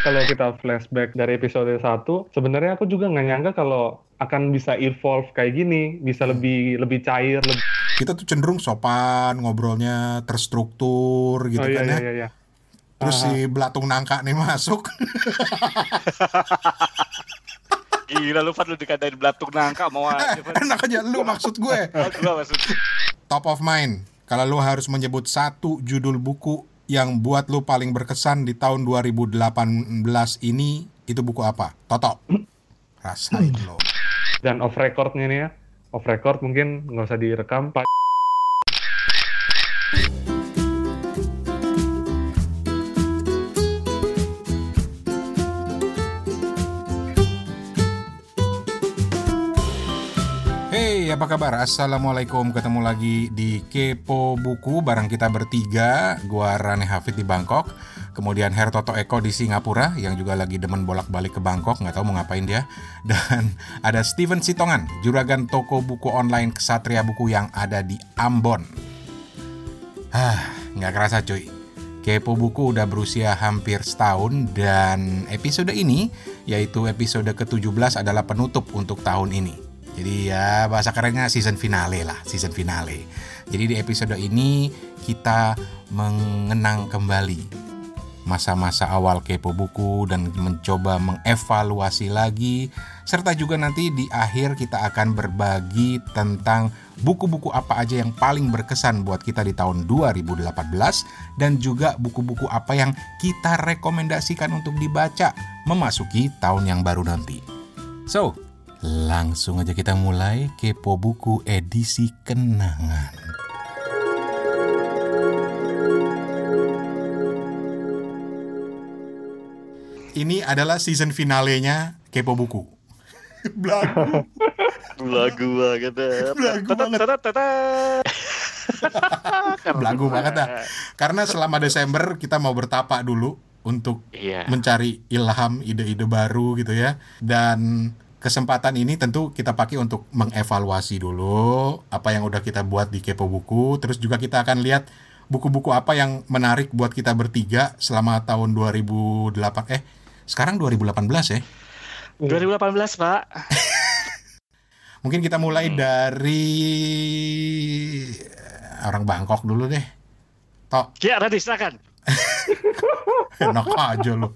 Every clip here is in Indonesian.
Kalau kita flashback dari episode 1, sebenarnya aku juga nggak nyangka kalau akan bisa evolve kayak gini, bisa lebih cair, lebih... Kita tuh cenderung sopan, ngobrolnya terstruktur gitu Oh iya kan iya ya. iya iya. Terus Ah, si belatung nangka nih masuk. Gila lu Fat, lu dikatain belatung nangka mau aja Fat. Enak aja lu maksud gue. Oh, gua maksud. Top of mind. Kalau lu harus menyebut satu judul buku yang buat lu paling berkesan di tahun 2018 ini, itu buku apa? Toto. Rasain lo. dan off recordnya nih ya, off record mungkin nggak usah direkam, Pak. Hey, apa kabar? Assalamualaikum. Ketemu lagi di Kepo Buku bareng kita bertiga. Gua Rane Hafid di Bangkok. Kemudian Hertoto Eko di Singapura yang juga lagi demen bolak-balik ke Bangkok, nggak tahu mau ngapain dia. Dan ada Steven Sitongan, juragan toko buku online Ksatria Buku yang ada di Ambon. Nggak kerasa cuy. Kepo Buku udah berusia hampir setahun dan episode ini, yaitu episode ke-17 adalah penutup untuk tahun ini. Jadi ya bahasa kerennya season finale lah, season finale. Jadi di episode ini kita mengenang kembali masa-masa awal Kepo Buku dan mencoba mengevaluasi lagi. Serta juga nanti di akhir kita akan berbagi tentang buku-buku apa aja yang paling berkesan buat kita di tahun 2018. Dan juga buku-buku apa yang kita rekomendasikan untuk dibaca memasuki tahun yang baru nanti. So, langsung aja kita mulai Kepo Buku edisi kenangan. Ini adalah season finalenya Kepo Buku. Belagu. Lagu banget. Belagu banget. Belagu banget dah. Karena selama Desember kita mau bertapa dulu untuk mencari ilham, ide-ide baru gitu ya. Dan kesempatan ini tentu kita pakai untuk mengevaluasi dulu apa yang udah kita buat di Kepo Buku. Terus juga kita akan lihat buku-buku apa yang menarik buat kita bertiga selama tahun 2008. Sekarang 2018 ya? 2018 Pak. Mungkin kita mulai dari orang Bangkok dulu deh. Tok. Ya, Radi silakan. Enak aja lo.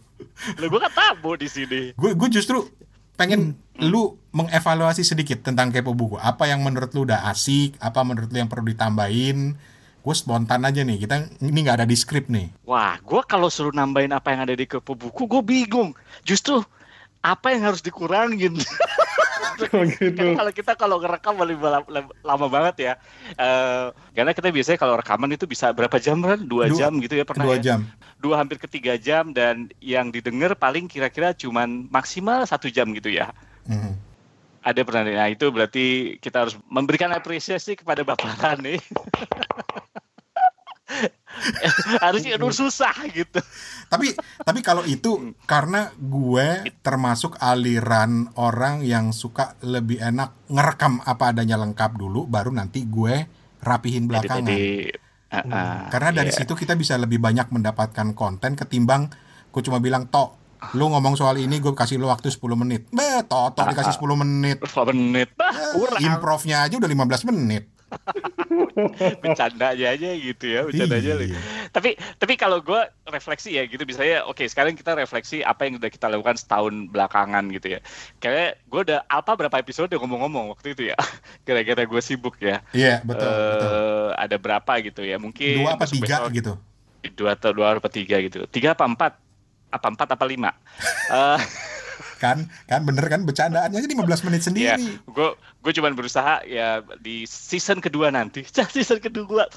Gue kan tamu di sini. Gue justru pengen lu mengevaluasi sedikit tentang Kepo Buku. Apa yang menurut lu udah asik, apa menurut lu yang perlu ditambahin. Gue spontan aja nih, kita ini nggak ada di skrip nih. Wah, gue kalau suruh nambahin apa yang ada di Kepo Buku, gue bingung. Justru apa yang harus dikurangin? Gitu. Karena kalau ngerekam lama banget ya. Karena kita biasanya kalau rekaman itu bisa berapa jam kan? 2 jam gitu ya pernah 2 jam. 2 hampir ke 3 jam dan yang didengar paling kira-kira cuman maksimal 1 jam gitu ya. Ada pernah. Nah itu berarti kita harus memberikan apresiasi kepada Bapak Rane. Harusnya susah gitu. Tapi kalau itu karena gue termasuk aliran orang yang suka lebih enak ngerekam apa adanya lengkap dulu, baru nanti gue rapihin belakangan. Karena dari situ kita bisa lebih banyak mendapatkan konten ketimbang gue cuma bilang tok, lu ngomong soal ini gue kasih lu waktu 10 menit. Tok dikasih 10 menit. 10 menit. Kurang. Improvnya aja udah 15 menit. Bercanda aja gitu ya, bercanda aja. Tapi kalau gue refleksi ya gitu, misalnya oke, sekarang kita refleksi apa yang udah kita lakukan setahun belakangan gitu ya. Kayak gue udah berapa episode ngomong-ngomong waktu itu ya. Kira-kira gue sibuk ya. Iya, betul. Ada berapa gitu ya, mungkin 2 apa 3 gitu. 2 apa 3 gitu. 3 apa 4? Apa 4 apa 5? Kan bener kan, bercandaannya aja 15 menit sendiri. Ya, gue cuma berusaha ya di season kedua nanti. Season kedua.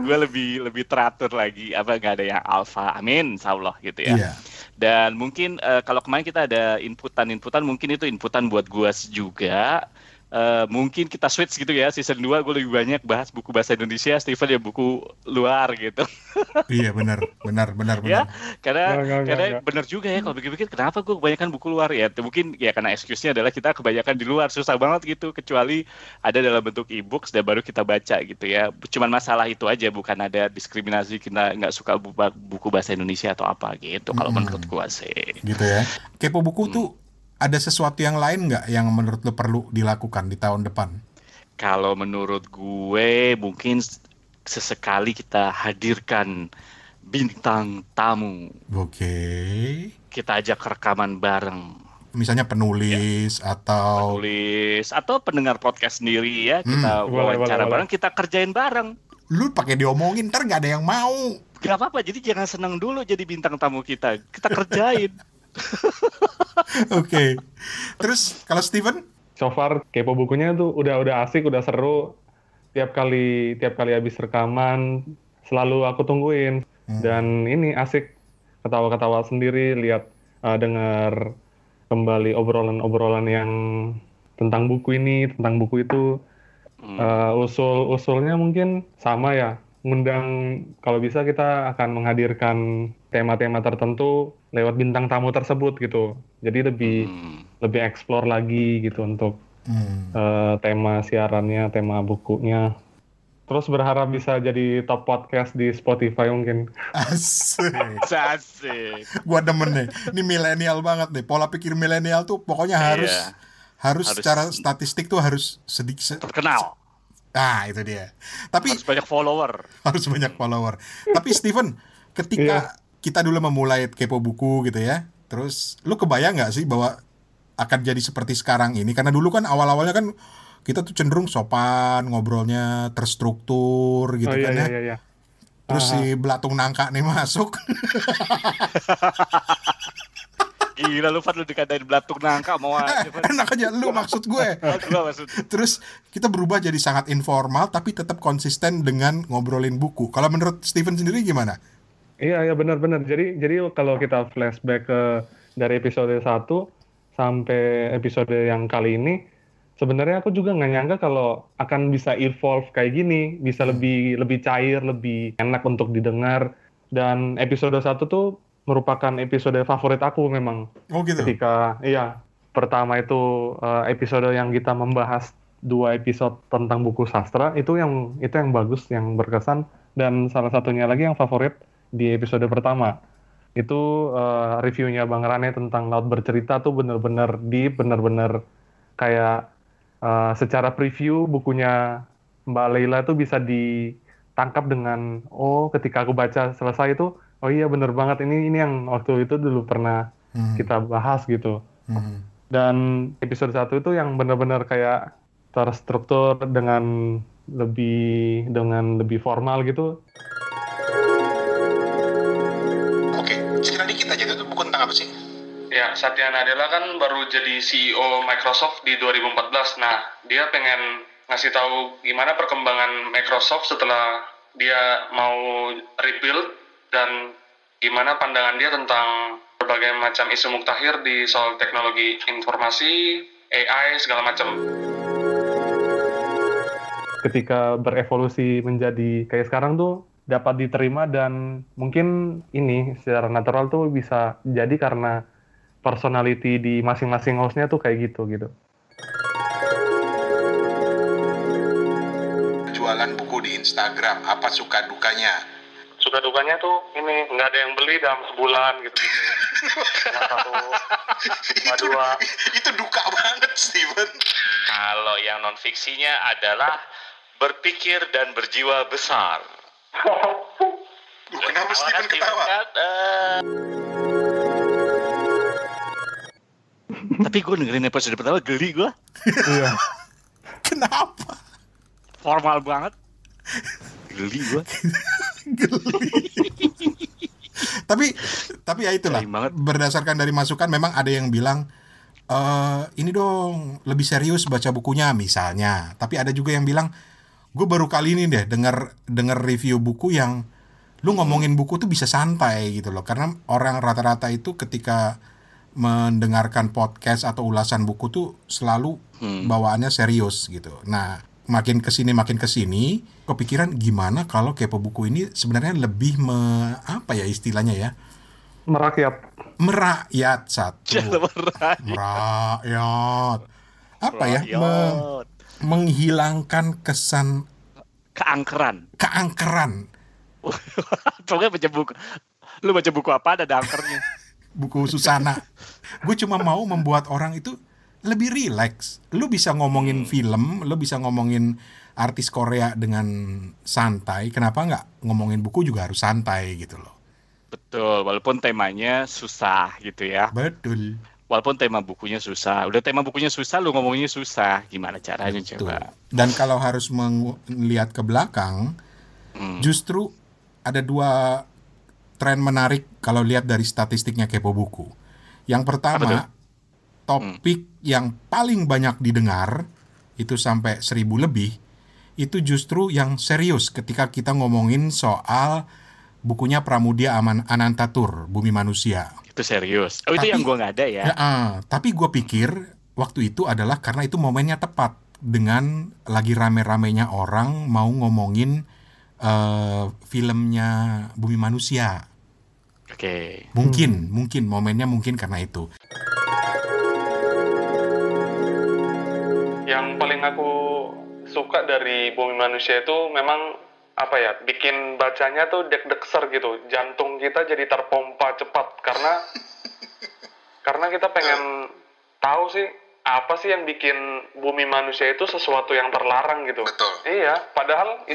Gue lebih teratur lagi, nggak ada yang alfa, amin, insyaallah gitu ya. Iya. Dan mungkin kalau kemarin kita ada inputan, mungkin itu inputan buat gue juga. mungkin kita switch gitu ya, season 2 gue lebih banyak bahas buku bahasa Indonesia, Steven ya buku luar gitu. Iya benar. Ya, karena Enggak. benar juga ya kalau pikir-pikir kenapa gue kebanyakan buku luar ya, mungkin ya karena excuse-nya adalah kita kebanyakan di luar, susah banget gitu, kecuali ada dalam bentuk e-books dan baru kita baca gitu ya. Cuman masalah itu aja, bukan ada diskriminasi kita nggak suka buku bahasa Indonesia atau apa gitu, kalau menurut gue sih. Gitu ya. Kepo buku tuh ada sesuatu yang lain nggak yang menurut lo perlu dilakukan di tahun depan? Kalau menurut gue mungkin sesekali kita hadirkan bintang tamu. Oke. Kita ajak rekaman bareng. Misalnya penulis atau pendengar podcast sendiri ya. Kita Boleh. wawancara bareng, kita kerjain bareng. lu pakai diomongin ntar nggak ada yang mau. Gak apa-apa, jadi jangan senang dulu jadi bintang tamu kita. Kita kerjain. Oke. Terus kalau Steven? So far kepo bukunya tuh udah asik, udah seru. Tiap kali habis rekaman selalu aku tungguin. Dan ini asik, ketawa-ketawa sendiri, lihat dengar kembali obrolan-obrolan yang tentang buku ini, tentang buku itu. Usulnya mungkin sama ya. Ngundang, kalau bisa kita akan menghadirkan tema-tema tertentu lewat bintang tamu tersebut gitu. Jadi lebih explore lagi gitu untuk tema siarannya, tema bukunya. Terus berharap bisa jadi top podcast di Spotify mungkin. Asik. Asik. Gua demen nih. Ini milenial banget nih. Pola pikir milenial tuh pokoknya harus secara statistik tuh harus sedikit terkenal. Nah, itu dia. Tapi Harus banyak follower. Tapi Steven, ketika kita dulu memulai kepo buku gitu ya, terus lu kebayang nggak sih bahwa akan jadi seperti sekarang ini? Karena dulu kan awal-awalnya kan kita tuh cenderung sopan, ngobrolnya terstruktur gitu kan ya. Iya. Terus si belatung nangka nih masuk. Gila lu Fat, lu dikatain belatung nangka mau aja. Enak aja lu maksud gue. Terus kita berubah jadi sangat informal tapi tetap konsisten dengan ngobrolin buku. Kalau menurut Steven sendiri gimana? Iya benar. Jadi kalau kita flashback dari episode 1 sampai episode yang kali ini, sebenarnya aku juga nggak nyangka kalau akan bisa evolve kayak gini, bisa lebih cair, lebih enak untuk didengar. Dan episode 1 tuh merupakan episode favorit aku memang. Oh gitu. Ketika pertama itu episode yang kita membahas 2 episode tentang buku sastra, itu yang bagus, yang berkesan. Dan salah satunya lagi yang favorit di episode pertama itu reviewnya Bang Rane tentang Laut Bercerita tuh bener-bener deep, bener-bener kayak secara preview bukunya Mbak Leila tuh bisa ditangkap dengan ketika aku baca selesai itu iya bener banget, ini yang waktu itu dulu pernah kita bahas gitu. Dan episode 1 itu yang bener-bener kayak terstruktur dengan lebih formal gitu. Oke, cerita dikit aja, itu buku tentang apa sih? Ya, Satya Nadella kan baru jadi CEO Microsoft di 2014. Nah, dia pengen ngasih tahu gimana perkembangan Microsoft setelah dia mau rebuild dan gimana pandangan dia tentang berbagai macam isu mutakhir di soal teknologi informasi, AI, segala macam. Ketika berevolusi menjadi kayak sekarang tuh dapat diterima dan mungkin ini secara natural tuh bisa jadi karena personality di masing-masing host-nya tuh kayak gitu. Jualan buku di Instagram, apa suka dukanya? Suka dukanya tuh ini nggak ada yang beli dalam sebulan gitu. Itu duka banget, Steven. Kalau yang non fiksinya adalah berpikir dan berjiwa besar. Kenapa Steven ketawa? Tapi gue dengerin episode pertama geli gue. Iya. Kenapa? Formal banget. Geli gue. tapi ya itulah, berdasarkan dari masukan memang ada yang bilang ini dong lebih serius baca bukunya misalnya, tapi ada juga yang bilang gue baru kali ini deh denger review buku yang lu ngomongin buku tuh bisa santai gitu loh, karena orang rata-rata itu ketika mendengarkan podcast atau ulasan buku tuh selalu bawaannya serius gitu. Nah, makin kesini kepikiran gimana kalau Kepo Buku ini sebenarnya lebih apa ya istilahnya ya? Merakyat satu. Merakyat. Apa ya? Menghilangkan kesan keangkeran. Pokoknya baca buku. Lu baca buku apa ada angkernya? Buku Susana. Gue cuma mau membuat orang itu lebih rileks. Lu bisa ngomongin film, lu bisa ngomongin artis Korea dengan santai. Kenapa nggak ngomongin buku juga harus santai gitu loh. Betul, walaupun temanya susah gitu ya. Betul. Walaupun tema bukunya susah. Udah tema bukunya susah, lu ngomonginnya susah. Gimana caranya coba? Dan kalau harus melihat ke belakang, justru ada 2 tren menarik kalau lihat dari statistiknya Kepo Buku. Yang pertama, topik yang paling banyak didengar, itu sampai 1000 lebih, itu justru yang serius ketika kita ngomongin soal bukunya Pramudia Anantatur, Bumi Manusia. Itu serius. Itu yang gue nggak ada ya. Tapi gue pikir waktu itu adalah karena itu momennya tepat. Dengan lagi rame-ramenya orang mau ngomongin filmnya Bumi Manusia. Oke. Mungkin momennya karena itu. Yang paling aku suka dari Bumi Manusia itu memang apa ya, bikin bacanya tuh deg-degser gitu, jantung kita jadi terpompa cepat karena kita pengen tahu sih apa sih yang bikin Bumi Manusia itu sesuatu yang terlarang gitu. Betul. Iya, padahal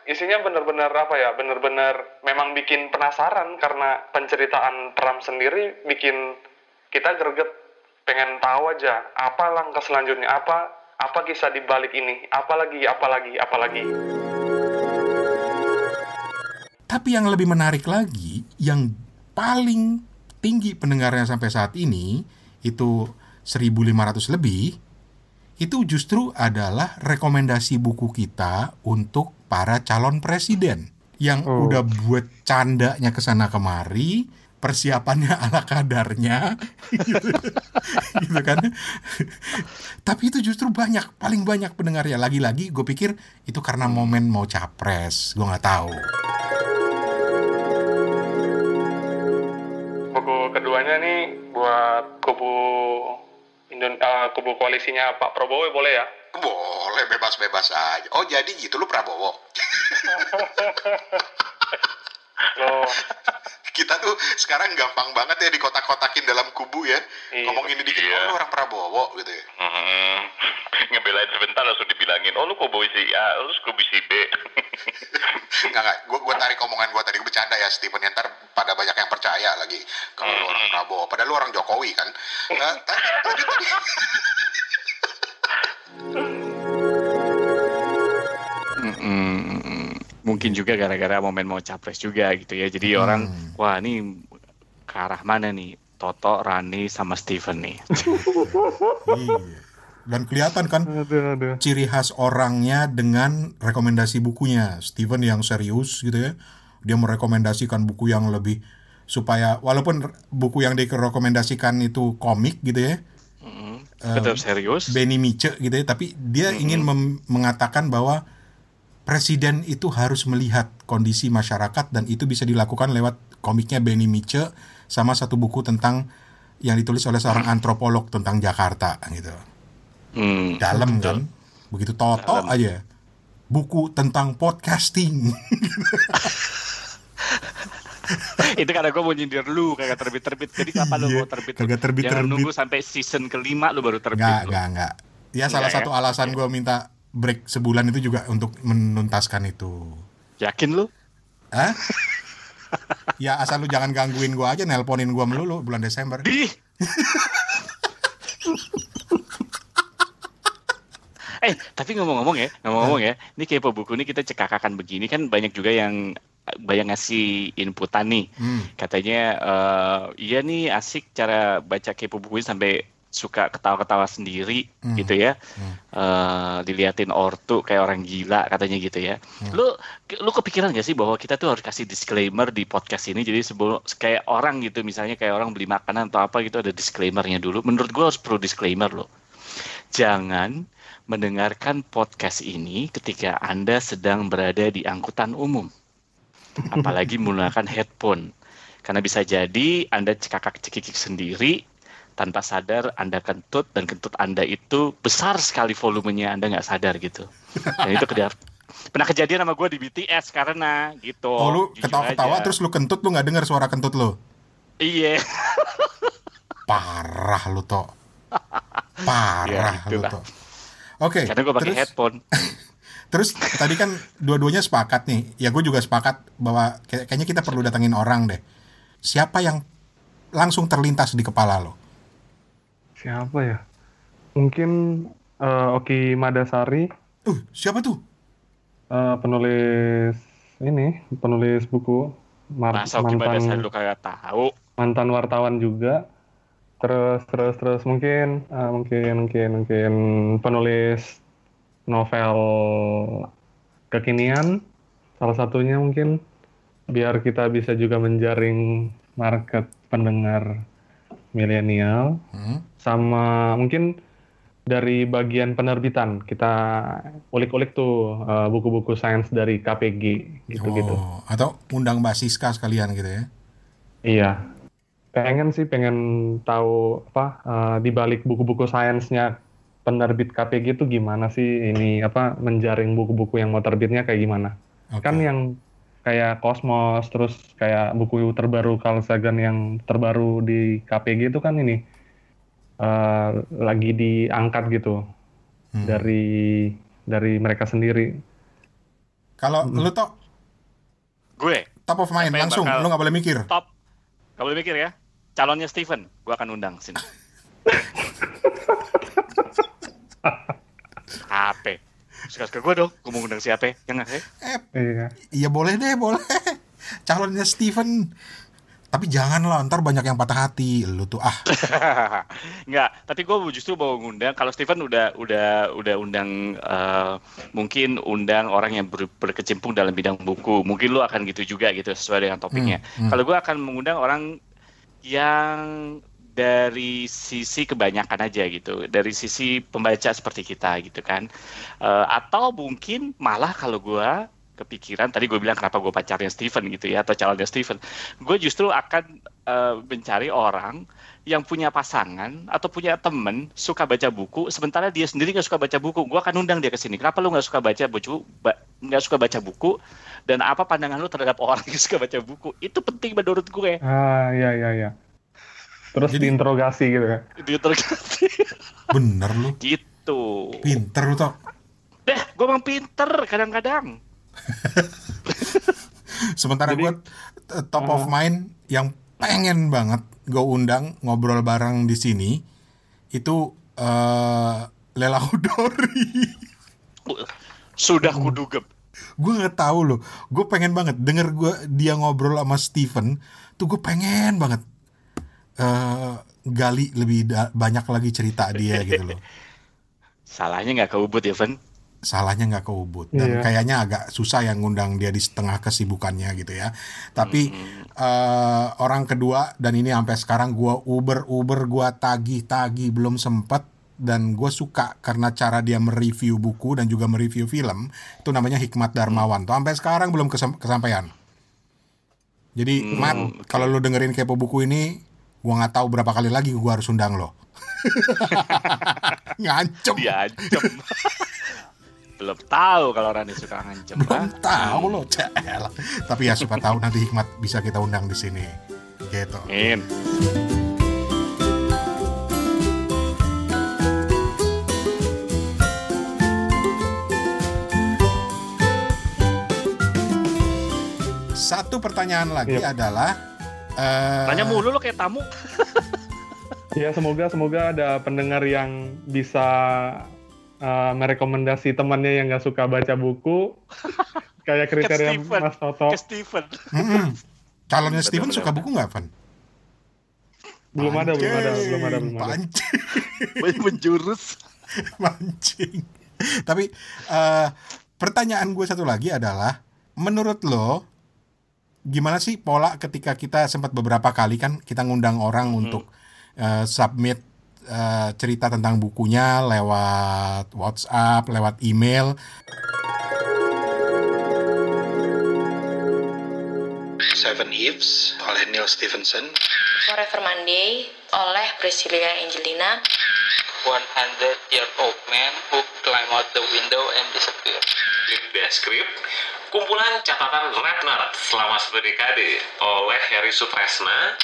isinya benar-benar apa ya, benar-benar memang bikin penasaran karena penceritaan Pram sendiri bikin kita greget, pengen tahu aja apa langkah selanjutnya, apa kisah di balik ini, apalagi. Tapi yang lebih menarik lagi, yang paling tinggi pendengarnya sampai saat ini, itu 1.500 lebih, itu justru adalah rekomendasi buku kita untuk para calon presiden. Yang udah buat candanya kesana kemari, persiapannya ala kadarnya, gitu kan. Tapi itu justru paling banyak pendengarnya. Lagi-lagi gue pikir itu karena momen mau capres, gue nggak tahu. Buku keduanya nih buat kubu koalisinya Pak Prabowo, boleh ya? Boleh, bebas-bebas aja. Oh, jadi gitu lu Prabowo? Loh. Kita tuh sekarang gampang banget ya dikotak-kotakin dalam kubu ya. Iya. Ngomongin dikit, oh lu orang Prabowo gitu ya. Ngebelain sebentar langsung dibilangin, oh lu kubu si A, lu kubu si B. Enggak, gue tarik omongan gue tadi, gue bercanda ya Steven, ntar pada banyak yang percaya lagi kalau lu orang Prabowo, padahal lu orang Jokowi kan. Tadi. Mungkin juga gara-gara momen mau capres juga gitu ya. Jadi orang, wah ini ke arah mana nih? Toto, Rani, sama Steven nih. Iya. Dan kelihatan kan ciri khas orangnya dengan rekomendasi bukunya. Steven yang serius gitu ya. Dia merekomendasikan buku yang lebih, supaya walaupun buku yang direkomendasikan itu komik gitu ya. Tetap serius. Benny Miche gitu ya. Tapi dia ingin mengatakan bahwa presiden itu harus melihat kondisi masyarakat, dan itu bisa dilakukan lewat komiknya Benny Miche sama satu buku tentang yang ditulis oleh seorang antropolog tentang Jakarta gitu. Dalam betul. Kan? Begitu Toto dalam. Aja buku tentang podcasting. Itu karena gue mau nyindir lu kagak terbit-terbit. Jadi kapan lu mau terbit? Jangan nunggu sampai season ke-5 lu baru terbit. Enggak. Ya salah satu alasan gue minta break sebulan itu juga untuk menuntaskan itu. Yakin lu? Hah? Ya asal lu jangan gangguin gue aja, nelponin gue melulu bulan Desember. Tapi ngomong-ngomong ya, ini Kepo Buku ini kita cekakakan begini kan, banyak juga yang banyak ngasih inputan nih. Katanya iya nih asik cara baca Kepo Buku ini sampai suka ketawa-ketawa sendiri gitu ya. Diliatin ortu kayak orang gila katanya gitu ya. Lu kepikiran gak sih bahwa kita tuh harus kasih disclaimer di podcast ini, jadi sebelum kayak orang gitu, misalnya kayak orang beli makanan atau apa gitu ada disclaimernya dulu. Menurut gue harus perlu disclaimer loh. Jangan mendengarkan podcast ini ketika Anda sedang berada di angkutan umum. Apalagi menggunakan headphone. Karena bisa jadi Anda cekakak-cekikik sendiri, tanpa sadar Anda kentut, dan kentut Anda itu besar sekali volumenya, Anda nggak sadar gitu. Dan itu pernah kejadian sama gue di BTS karena gitu. Oh, lu ketawa-ketawa terus lu kentut, lu nggak dengar suara kentut lu? Iya. Parah lu, Tok. Parah lu, Tok. Oke, karena gue pakai headphone. Terus tadi kan dua-duanya sepakat nih. Ya gue juga sepakat bahwa kayaknya kita perlu datengin orang deh. Siapa yang langsung terlintas di kepala lo? Siapa ya? Mungkin Oki Madasari. Siapa tuh? Penulis buku. Masa Oki Madasari lu kagak tahu? Mantan wartawan juga. Terus mungkin penulis novel kekinian salah satunya, mungkin biar kita bisa juga menjaring market pendengar milenial. Sama mungkin dari bagian penerbitan kita ulik-ulik tuh buku-buku sains dari KPG gitu. Atau undang Mbak Siska sekalian gitu ya? Iya. Pengen tahu di balik buku-buku sainsnya penerbit KPG itu gimana sih, menjaring buku-buku yang mau terbitnya kayak gimana. Okay. Kan yang kayak Cosmos, terus kayak buku terbaru Carl Sagan yang terbaru di KPG itu kan lagi diangkat gitu dari mereka sendiri. Kalau lu Tok? Gue top of mind langsung, lu nggak boleh mikir. Top, nggak boleh mikir ya. Calonnya Steven, gue akan undang sini. Apa? Suka-suka gue dong, gue mau undang siapa? Yang nggak Iya boleh deh, boleh. Calonnya Steven. Tapi janganlah, ntar banyak yang patah hati. Lu tuh Nggak, tapi gue justru mau ngundang. Kalau Steven udah undang, mungkin undang orang yang berkecimpung dalam bidang buku. Mungkin lu akan gitu juga gitu, sesuai dengan topiknya. Kalau gue akan mengundang orang yang dari sisi kebanyakan aja gitu, dari sisi pembaca seperti kita gitu kan, atau mungkin malah kalau gue kepikiran, tadi gue bilang kenapa gue pacarnya Steven gitu ya, atau calonnya Steven, gue justru akan mencari orang yang punya pasangan atau punya temen suka baca buku, sementara dia sendiri nggak suka baca buku. Gue akan undang dia ke sini. Kenapa lu nggak suka baca buku, dan apa pandangan lu terhadap orang yang suka baca buku? Itu penting menurut gue. Iya. Terus diinterogasi gitu kan? Diinterogasi. Bener lu. Gitu. Pinter lu Tok. Gue emang pinter kadang-kadang. Sementara gue top of mind yang pengen banget gue undang ngobrol bareng di sini itu Lela Hudori. Sudah kuduga. Gue nggak tahu loh. Gue pengen banget denger dia ngobrol sama Steven. Tuh gue pengen banget gali lebih banyak lagi cerita dia gitu loh. Salahnya nggak ke Ubud ya, Van? Salahnya nggak ke Ubud. Dan kayaknya agak susah yang ngundang dia di setengah kesibukannya gitu ya. Tapi orang kedua, dan ini sampai sekarang gue gue tagih belum sempet. Dan gue suka karena cara dia mereview buku dan juga mereview film. Itu namanya Hikmat Darmawan. Tuh sampai sekarang belum kesampaian. Jadi Matt, kalau lu dengerin Kepo Buku ini, gue nggak tahu berapa kali lagi gue harus undang lo. Ngancem. Diancem. Belum tahu kalau Rani suka ngancem. Belum tahu lo, celah. Tapi ya siapa tahu nanti Hikmat bisa kita undang di sini. Gitu. Satu pertanyaan lagi adalah tanya mulu lo kayak tamu. Ya semoga ada pendengar yang bisa merekomendasi temannya yang nggak suka baca buku, kayak kriteria Mas Toto. Ke Steven. Calonnya Steven suka buku nggak, Van? Belum ada. Pancing. Menjurus. Mancing. Tapi pertanyaan gue satu lagi adalah, menurut lo gimana sih pola ketika kita sempat beberapa kali kan kita ngundang orang untuk submit cerita tentang bukunya lewat WhatsApp, lewat email. Seven Eves oleh Neil Stephenson. Forever Monday oleh Priscilla Angelina. 100-year-old man who climbed out the window and disappeared. The Script, kumpulan catatan Redner selama 1 dekade oleh Heri Sutresna.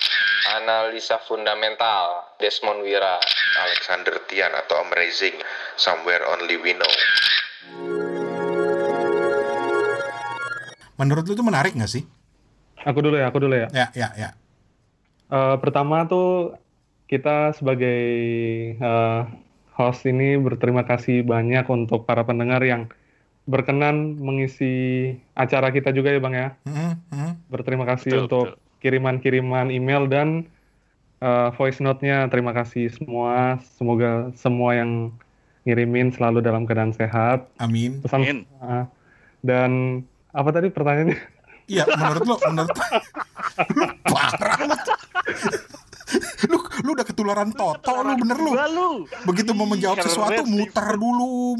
Analisa fundamental Desmond Wira. Alexander Tian atau Amazing, Somewhere Only We Know. Menurut lu itu menarik nggak sih? Aku dulu ya. Ya. Pertama tuh kita sebagai host ini berterima kasih banyak untuk para pendengar yang berkenan mengisi acara kita juga ya Bang ya. Berterima kasih untuk kiriman-kiriman email dan voice note-nya. Terima kasih semua. Semoga semua yang ngirimin selalu dalam keadaan sehat. Amin. Pesan. Dan apa tadi pertanyaannya? Iya, menurut lu parah lu. Lu udah ketularan Toto lu, bener lu. Begitu mau menjawab sesuatu muter dulu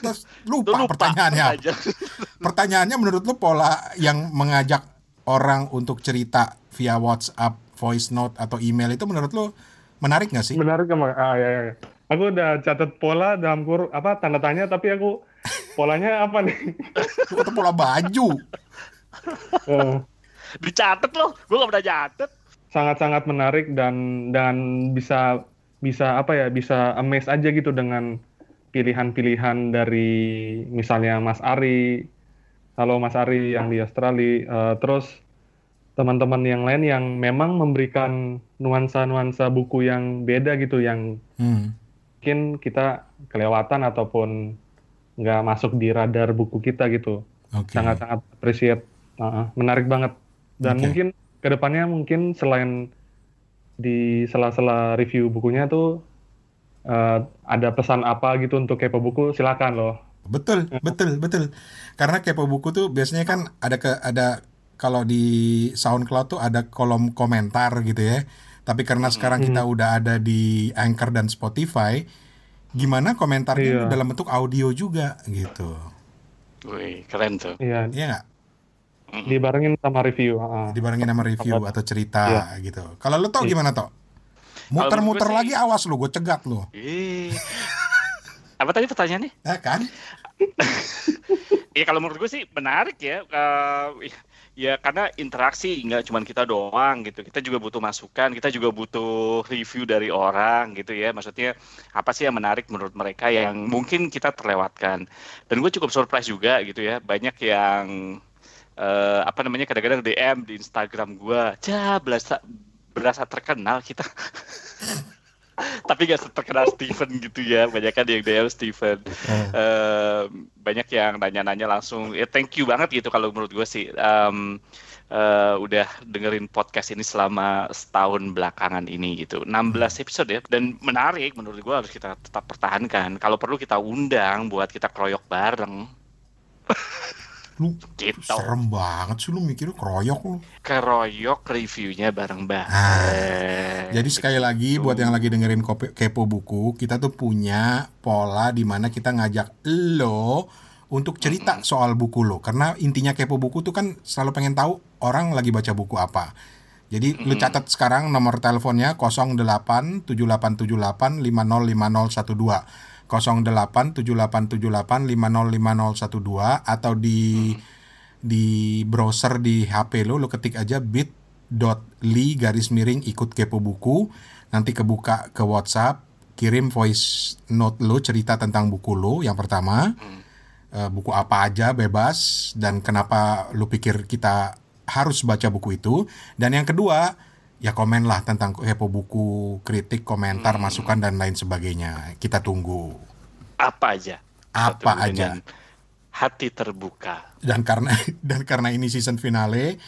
terus lupa pertanyaannya. Pertanyaannya menurut lu pola yang mengajak orang untuk cerita via WhatsApp, voice note atau email itu menurut lu menarik nggak sih? Menarik emang. Ya. Aku udah catat pola dalam tanda tanya, tapi aku polanya apa nih? Lu kata pola baju. Dicatat loh, gue gak pernah catat. Sangat-sangat menarik dan bisa amaze aja gitu dengan pilihan-pilihan dari misalnya Mas Ari. Halo Mas Ari yang di Australia. Terus teman-teman yang lain yang memang memberikan nuansa-nuansa buku yang beda gitu, yang mungkin kita kelewatan ataupun nggak masuk di radar buku kita gitu. Sangat-sangat appreciate. Menarik banget. Dan mungkin kedepannya selain di sela-sela review bukunya tuh ada pesan apa gitu untuk Kepo Buku, silakan loh. Betul. Karena Kepo Buku tuh biasanya kan ada kalau di SoundCloud tuh ada kolom komentar gitu ya. Tapi karena sekarang kita udah ada di Anchor dan Spotify, gimana komentarnya dalam bentuk audio juga gitu. Wih, keren tuh. Iya nggak? Dibarengin sama review. Dibarengin sama review atau cerita gitu. Kalau lu tau gimana toh? Muter-muter lagi awas lu, gue cegat lu. Apa tadi pertanyaannya? Kan? Iya kalau menurut gue sih menarik ya. Ya karena interaksi nggak cuma kita doang gitu. Kita juga butuh masukan, kita juga butuh review dari orang gitu ya. Maksudnya apa sih yang menarik menurut mereka yang mungkin kita terlewatkan. Dan gue cukup surprise juga gitu ya. Banyak yang kadang-kadang DM di Instagram gue, berasa terkenal kita. Tapi gak terkenal Steven gitu ya. Banyak kan yang DM Steven. Banyak yang nanya-nanya langsung. Thank you banget gitu kalau menurut gue sih. Udah dengerin podcast ini selama setahun belakangan ini gitu. 16 episode ya. Dan menarik menurut gue, harus kita tetap pertahankan. Kalau perlu kita undang buat kita keroyok bareng. Lu gitu. Serem banget sih lu mikirnya keroyok reviewnya bareng-bareng. Jadi sekali lagi buat yang lagi dengerin Kepo Buku, kita tuh punya pola di mana kita ngajak lo untuk cerita soal buku lo. Karena intinya Kepo Buku tuh kan selalu pengen tahu orang lagi baca buku apa. Jadi lu catat sekarang nomor teleponnya 087878505012. 087878505012 atau di browser di HP lu ketik aja bit.ly/ikut Kepo Buku, nanti kebuka ke WhatsApp, kirim voice note lu cerita tentang buku lu yang pertama, buku apa aja bebas dan kenapa lu pikir kita harus baca buku itu, dan yang kedua ya komen lah tentang Kepo Buku, kritik, komentar, masukan dan lain sebagainya. Kita tunggu. Apa aja. Hati terbuka. Dan karena ini season finale,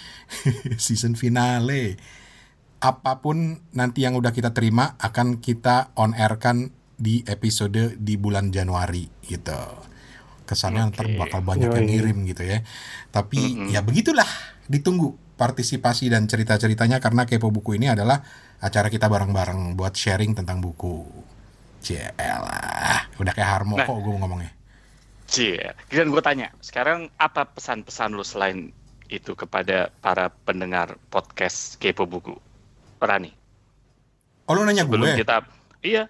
apapun nanti yang udah kita terima akan kita on air-kan di episode di bulan Januari gitu. Kesannya ntar bakal banyak yang ngirim gitu ya. Tapi ya begitulah, ditunggu partisipasi dan cerita-ceritanya karena Kepo Buku ini adalah acara kita bareng-bareng buat sharing tentang buku. Cielah, udah kayak Harmo kok gue ngomongnya. Dan gue tanya, sekarang apa pesan-pesan lu selain itu kepada para pendengar podcast Kepo Buku? Rani. Oh, lu nanya gue?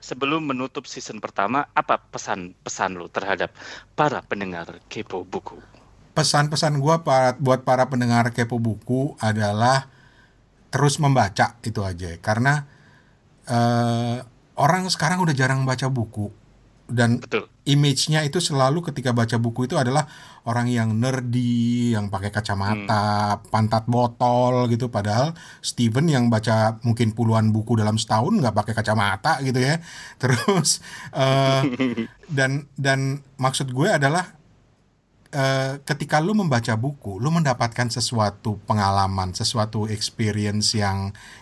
Sebelum menutup season pertama, apa pesan-pesan lu terhadap para pendengar Kepo Buku? Pesan-pesan gue buat para pendengar Kepo Buku adalah terus membaca, itu aja. Karena orang sekarang udah jarang baca buku. Dan image-nya itu selalu ketika baca buku itu adalah orang yang nerdy, yang pakai kacamata, pantat botol gitu. Padahal Steven yang baca mungkin puluhan buku dalam setahun nggak pakai kacamata gitu ya. Terus dan maksud gue adalah ketika lu membaca buku, lu mendapatkan sesuatu pengalaman, sesuatu experience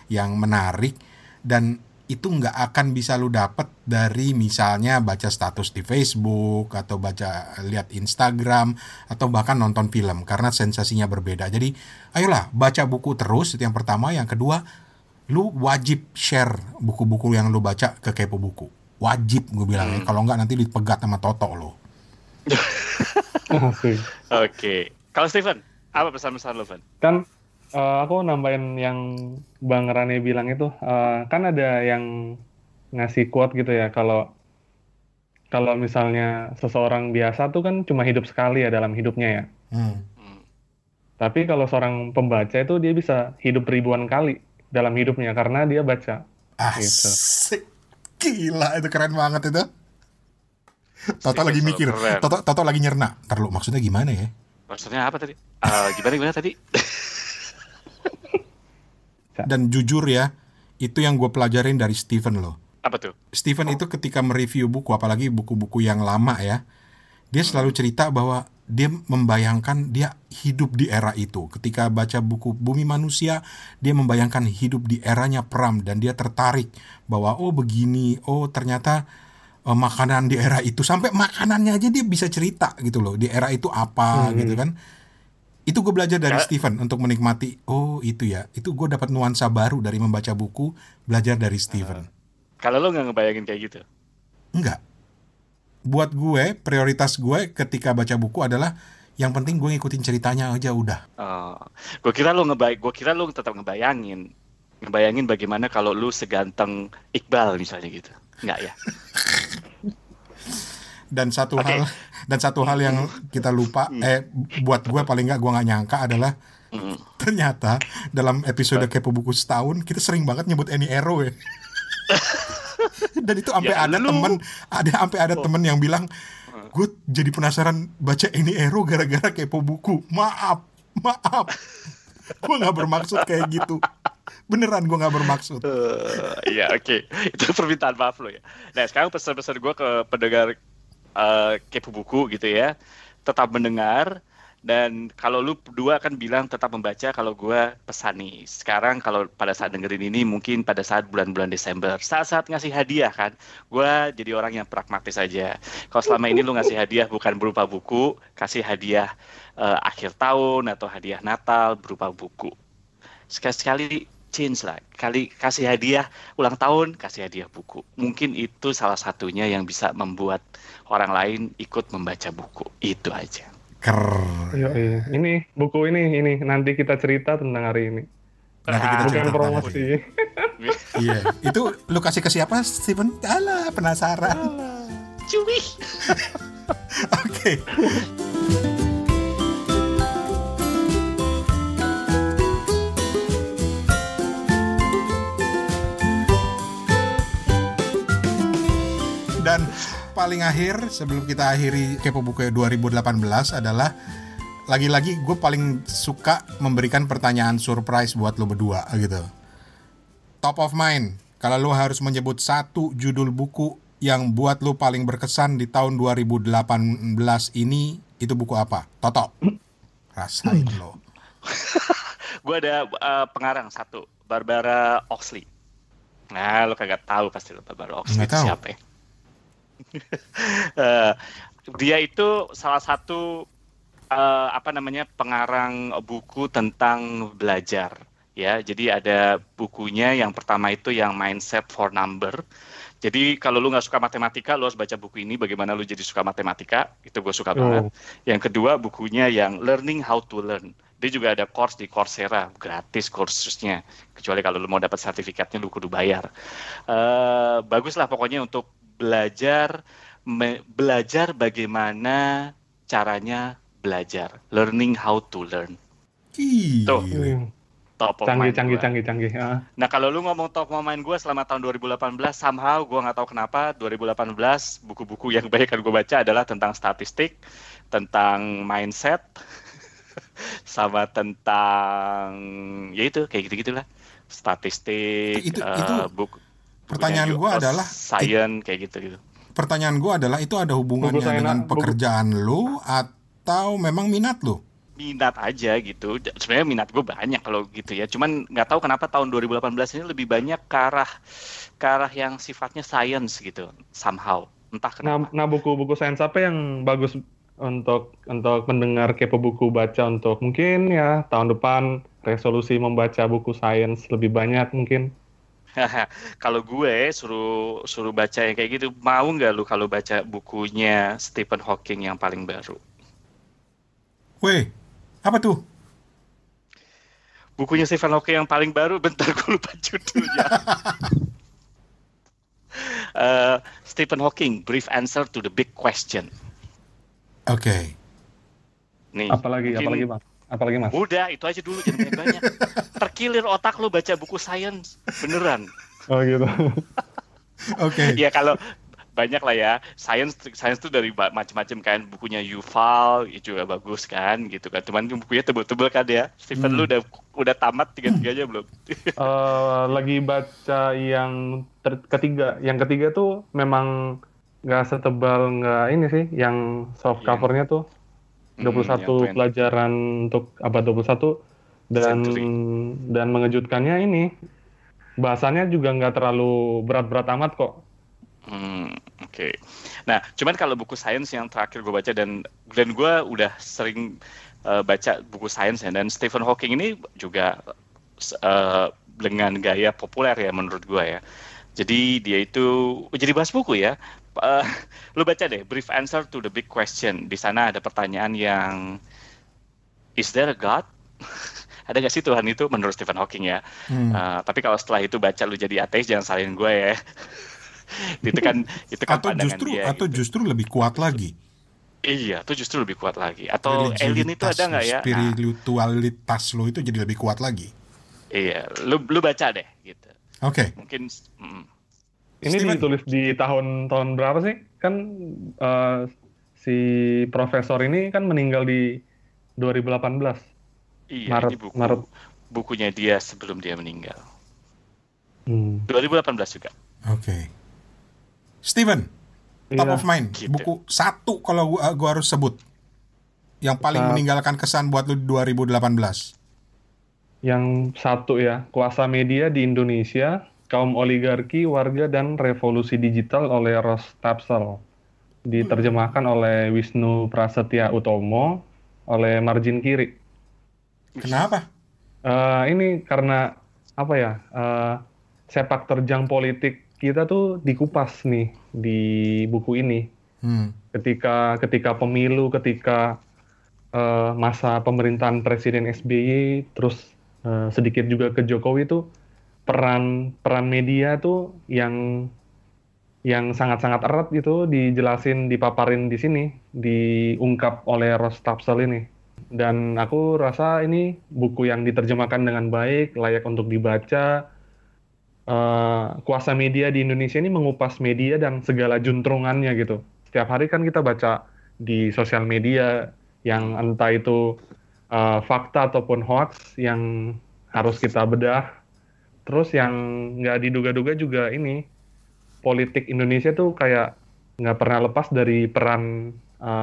yang menarik, dan itu nggak akan bisa lu dapet dari misalnya baca status di Facebook atau lihat Instagram atau bahkan nonton film, karena sensasinya berbeda. Jadi ayolah baca buku terus, itu yang pertama. Yang kedua, lu wajib share buku-buku yang lu baca ke Kepo Buku. Wajib gue bilang ya, kalau nggak nanti dipegat sama Toto lo. Oke. Kalau Steven, apa pesan-pesan lo, Van? Kan aku nambahin yang Bang Rani bilang itu, kan ada yang ngasih quote gitu ya, kalau misalnya seseorang biasa tuh kan cuma hidup sekali ya dalam hidupnya ya. Tapi kalau seorang pembaca itu dia bisa hidup ribuan kali dalam hidupnya karena dia baca. Asik. Gila, itu keren banget itu. Toto lagi mikir, Toto lagi nyerna. Ntar lu maksudnya gimana ya? Maksudnya apa tadi? Gimana tadi? Dan jujur ya, itu yang gue pelajarin dari Steven loh. Apa tuh? Steven itu ketika mereview buku, apalagi buku-buku yang lama ya, dia selalu cerita bahwa dia membayangkan dia hidup di era itu. Ketika baca buku Bumi Manusia, dia membayangkan hidup di eranya Pram, dan dia tertarik bahwa oh begini, oh ternyata makanan di era itu, sampai makanannya aja dia bisa cerita gitu loh, di era itu apa gitu kan. Itu gue belajar dari Steven untuk menikmati, oh itu ya, itu gue dapat nuansa baru dari membaca buku, belajar dari Steven. Kalau lo nggak ngebayangin kayak gitu? Enggak. Buat gue, prioritas gue ketika baca buku adalah yang penting gue ngikutin ceritanya aja udah. Gue kira lo tetap ngebayangin bagaimana kalau lo seganteng Iqbal misalnya gitu. Enggak ya? Dan satu hal yang kita lupa, buat gue paling nggak gue nggak nyangka adalah ternyata dalam episode Kepo Buku setahun kita sering banget nyebut Eni Ero ya. Dan itu sampai ada temen yang bilang, gue jadi penasaran baca Eni Ero gara-gara Kepo Buku. Maaf, gue nggak bermaksud kayak gitu. Beneran gue gak bermaksud. Iya oke. Itu permintaan maaf lo ya. Nah sekarang pesan-pesan gue ke pendengar Kepo Buku gitu ya, tetap mendengar. Dan kalau lu berdua kan bilang tetap membaca, kalau gue pesan nih, sekarang kalau pada saat dengerin ini, mungkin pada saat bulan-bulan Desember, saat-saat ngasih hadiah kan, gue jadi orang yang pragmatis aja. Kalau selama ini lu ngasih hadiah bukan berupa buku, kasih hadiah akhir tahun atau hadiah Natal berupa buku. Sekali-sekali change lah, kasih hadiah ulang tahun, kasih hadiah buku. Mungkin itu salah satunya yang bisa membuat orang lain ikut membaca buku. Itu aja. Iya. Ini buku ini nanti kita cerita tentang hari ini. Nanti kita cerita bukan promosi. Iya, itu lu kasih ke siapa, Steven? Alah, penasaran. Cuy. Oke. Dan paling akhir sebelum kita akhiri Kepo Buku 2018 adalah lagi-lagi gue paling suka memberikan pertanyaan surprise buat lo berdua gitu. Top of mind, kalau lo harus menyebut satu judul buku yang buat lo paling berkesan di tahun 2018 ini, itu buku apa? Toto, rasain lo. Gue ada pengarang satu, Barbara Oxley. Nah, lo kagak tahu pasti lo Barbara Oxley Nggak tahu. siapa ya? Eh, dia itu salah satu pengarang buku tentang belajar. Ya, jadi ada bukunya yang pertama itu yang Mindset for Number. Jadi kalau lu nggak suka matematika, lu harus baca buku ini. Bagaimana lu jadi suka matematika? Itu gue suka banget. Yang kedua bukunya yang Learning How to Learn. Dia juga ada course di Coursera, gratis kursusnya. Kecuali kalau lu mau dapat sertifikatnya, lu kudu bayar. Bagus lah pokoknya untuk belajar bagaimana caranya belajar. Learning How to Learn. Tuh. Top of mind canggih. Nah kalau lu ngomong top of mind gue selama tahun 2018, somehow gue nggak tahu kenapa 2018 buku-buku yang banyak kan gue baca adalah tentang statistik, tentang mindset, sama tentang ya itu kayak gitu-gitulah statistik. Itu pertanyaan gue adalah science kayak gitu-gitu. Pertanyaan gue adalah itu ada hubungannya dengan pekerjaan lu atau memang minat lu? Minat aja gitu. Sebenarnya minat gue banyak kalau gitu ya. Cuman nggak tahu kenapa tahun 2018 ini lebih banyak ke arah yang sifatnya science gitu. Somehow. Entah kenapa. Nah buku-buku sains apa yang bagus untuk mendengar kepo buku baca untuk mungkin ya tahun depan resolusi membaca buku sains lebih banyak mungkin. Kalau gue suruh baca yang kayak gitu, mau nggak lu kalau baca bukunya Stephen Hawking yang paling baru? Weh, apa tuh? Bukunya Stephen Hawking yang paling baru, bentar gue lupa judulnya. Stephen Hawking, Brief Answer to the Big Question. Oke. Nih. Apalagi Mas? Udah, itu aja dulu, jangan banyak. Terkilir otak lu baca buku sains, beneran. Oh gitu. Oke. Ya kalau banyak lah ya, sains tuh dari macam-macam kan, bukunya Yuval itu juga bagus kan, gitu kan. Cuman bukunya tebel-tebel kan ya. Stephen lu udah tamat 3-3 aja belum? Lagi baca yang ketiga. Yang ketiga tuh memang nggak setebal ini sih, yang soft covernya tuh 21 pelajaran untuk abad 21 dan mengejutkannya ini bahasanya juga nggak terlalu berat-berat amat kok. Oke. Nah, cuman kalau buku sains yang terakhir gue baca dan gue udah sering baca buku sains ya, dan Stephen Hawking ini juga dengan gaya populer ya menurut gue ya. Jadi dia itu jadi bahas buku ya. Lu baca deh Brief Answer to the Big Question. Di sana ada pertanyaan yang is there a God? Ada nggak sih Tuhan itu menurut Stephen Hawking ya? Tapi kalau setelah itu baca lu jadi ateis, jangan salahin gue ya. itu kan pandangan dia. Atau justru lebih kuat lagi. Iya, itu justru lebih kuat lagi. Atau alien itu ada nggak ya? Spiritualitas lo itu jadi lebih kuat lagi. Iya, lu baca deh gitu. Oke. Mungkin ini Steven, ditulis di tahun berapa sih? Kan si profesor ini kan meninggal di 2018. Iya, ini bukunya dia sebelum dia meninggal. 2018 juga. Oke. Steven, top of mind, gitu. Buku satu kalau gua harus sebut yang paling meninggalkan kesan buat lu di 2018. Yang satu ya, Kuasa Media di Indonesia, Kaum Oligarki, Warga dan Revolusi Digital oleh Ross Tapsell. Diterjemahkan oleh Wisnu Prasetya Utomo, oleh Margin Kiri. Kenapa? Ini karena apa ya? Sepak terjang politik kita tuh dikupas nih di buku ini. Ketika pemilu, ketika masa pemerintahan Presiden SBY, terus sedikit juga ke Jokowi tuh peran media tuh yang sangat-sangat erat gitu dijelasin, dipaparin di sini, diungkap oleh Ross Tapsell ini. Dan aku rasa ini buku yang diterjemahkan dengan baik, layak untuk dibaca. Kuasa Media di Indonesia ini mengupas media dan segala juntrungannya gitu. Setiap hari kan kita baca di sosial media yang entah itu fakta ataupun hoax yang harus kita bedah. Terus yang nggak diduga-duga juga ini, politik Indonesia tuh kayak nggak pernah lepas dari peran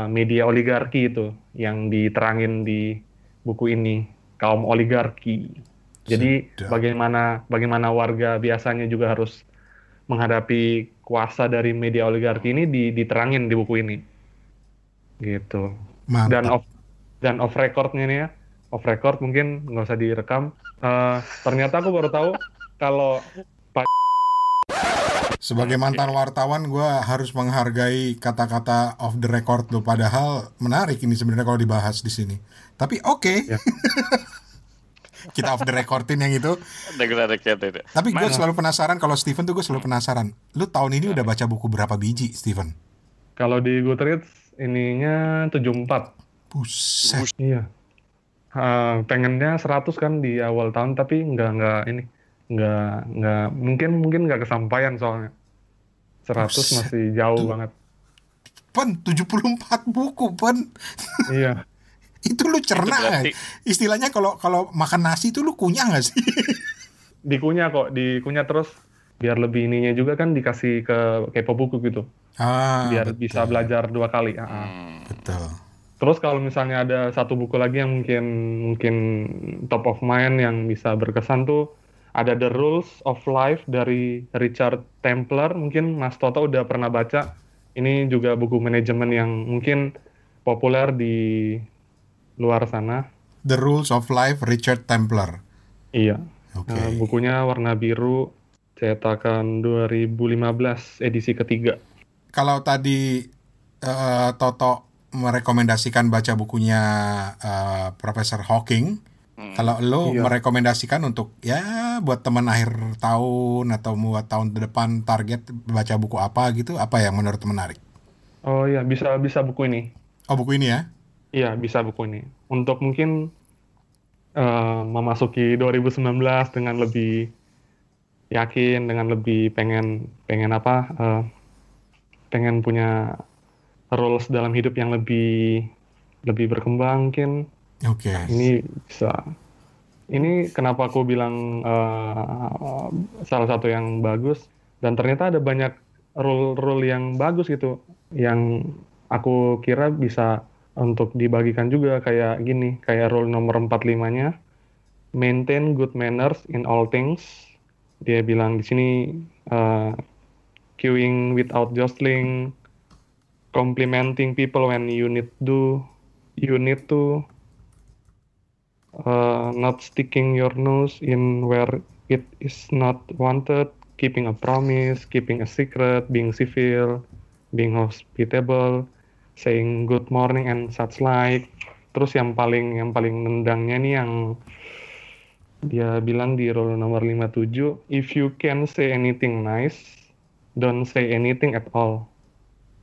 media oligarki itu yang diterangin di buku ini. kaum oligarki. Jadi Sedap. bagaimana warga biasanya juga harus menghadapi kuasa dari media oligarki ini diterangin di buku ini. Gitu. Mantap. Dan off recordnya nih ya, off record mungkin nggak usah direkam. Ternyata aku baru tahu kalau Sebagai mantan wartawan, gue harus menghargai kata-kata off the record lo. Padahal menarik ini sebenarnya kalau dibahas di sini. Tapi oke. Ya. Kita off the recordin yang itu. Tapi gue selalu penasaran, kalau Steven tuh gue selalu penasaran. Lu tahun ini udah baca buku berapa biji, Steven? kalau di Goodreads ininya 74. Buset. Iya. Pengennya 100 kan di awal tahun, tapi nggak mungkin nggak kesampaian soalnya. 100 Buset. masih jauh banget. Pen, 74 buku, Pen. Iya. Itu lu cerna berarti... nggak? Istilahnya kalau makan nasi itu lu kunyah nggak sih? Dikunyah terus biar lebih ininya juga kan dikasih ke kepo buku gitu. Biar betul. bisa belajar 2 kali. Betul. Terus kalau misalnya ada satu buku lagi yang mungkin top of mind yang bisa berkesan tuh ada The Rules of Life dari Richard Templer. Mungkin Mas Toto udah pernah baca. Ini juga buku manajemen yang mungkin populer di luar sana. The Rules of Life, Richard Templer. Iya. Oke. Bukunya warna biru, cetakan 2015, edisi ketiga. Kalau tadi Toto merekomendasikan baca bukunya Profesor Hawking, kalau lo Iya. merekomendasikan untuk ya buat teman akhir tahun atau buat tahun depan target baca buku apa gitu, apa yang menurut menarik? Oh iya, bisa buku ini. Oh, buku ini ya? Iya, bisa buku ini. Untuk mungkin memasuki 2019 dengan lebih yakin, dengan lebih pengen punya rules dalam hidup yang lebih berkembang mungkin. Oke. Ini bisa. Ini kenapa aku bilang salah satu yang bagus, dan ternyata ada banyak rule yang bagus gitu, yang aku kira bisa untuk dibagikan juga kayak gini, kayak rule nomor 45-nya, maintain good manners in all things. Dia bilang di sini queuing without jostling, complimenting people when you need to, not sticking your nose in where it is not wanted, keeping a promise, keeping a secret, being civil, being hospitable, saying good morning and such like. Terus yang paling nendangnya nih yang dia bilang di rule nomor 57, if you can say anything nice, don't say anything at all.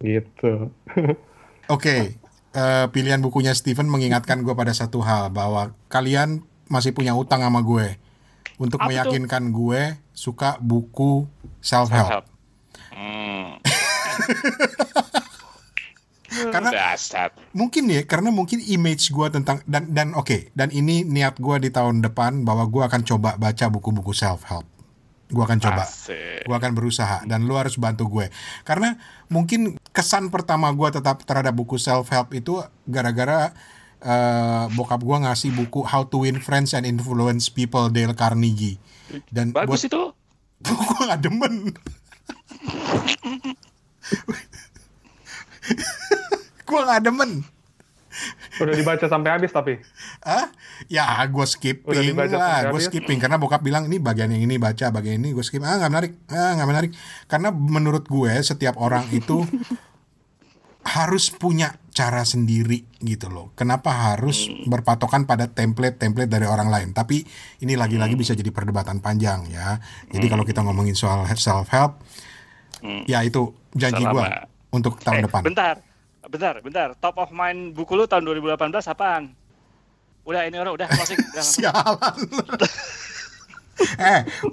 Gitu. Oke. Pilihan bukunya Steven mengingatkan gue pada satu hal, bahwa kalian masih punya utang sama gue untuk Apa meyakinkan gue suka buku self-help. Karena Dasar. mungkin image gue tentang dan oke, dan ini niat gue di tahun depan bahwa gue akan coba baca buku-buku self-help. Gue akan coba. Asik. Gue akan berusaha dan lu harus bantu gue. Karena mungkin kesan pertama gue tetap terhadap buku self-help itu gara-gara bokap gue ngasih buku How to Win Friends and Influence People, Dale Carnegie. Dan Bagus itu. gue gak demen. Gue gak demen. Udah dibaca sampai habis tapi. Ya gue Udah skipping dibaca lah, sampai gue habis? skipping karena bokap bilang ini bagian yang ini baca, bagian ini gue skip. Nggak menarik. Karena menurut gue setiap orang itu harus punya cara sendiri gitu loh. Kenapa harus berpatokan pada template dari orang lain? Tapi ini lagi-lagi bisa jadi perdebatan panjang ya. Jadi kalau kita ngomongin soal self-help, ya itu janji gue untuk tahun depan. Bentar. Top of mind buku lu tahun 2018 apaan? Udah ini orang udah closing. Sialan.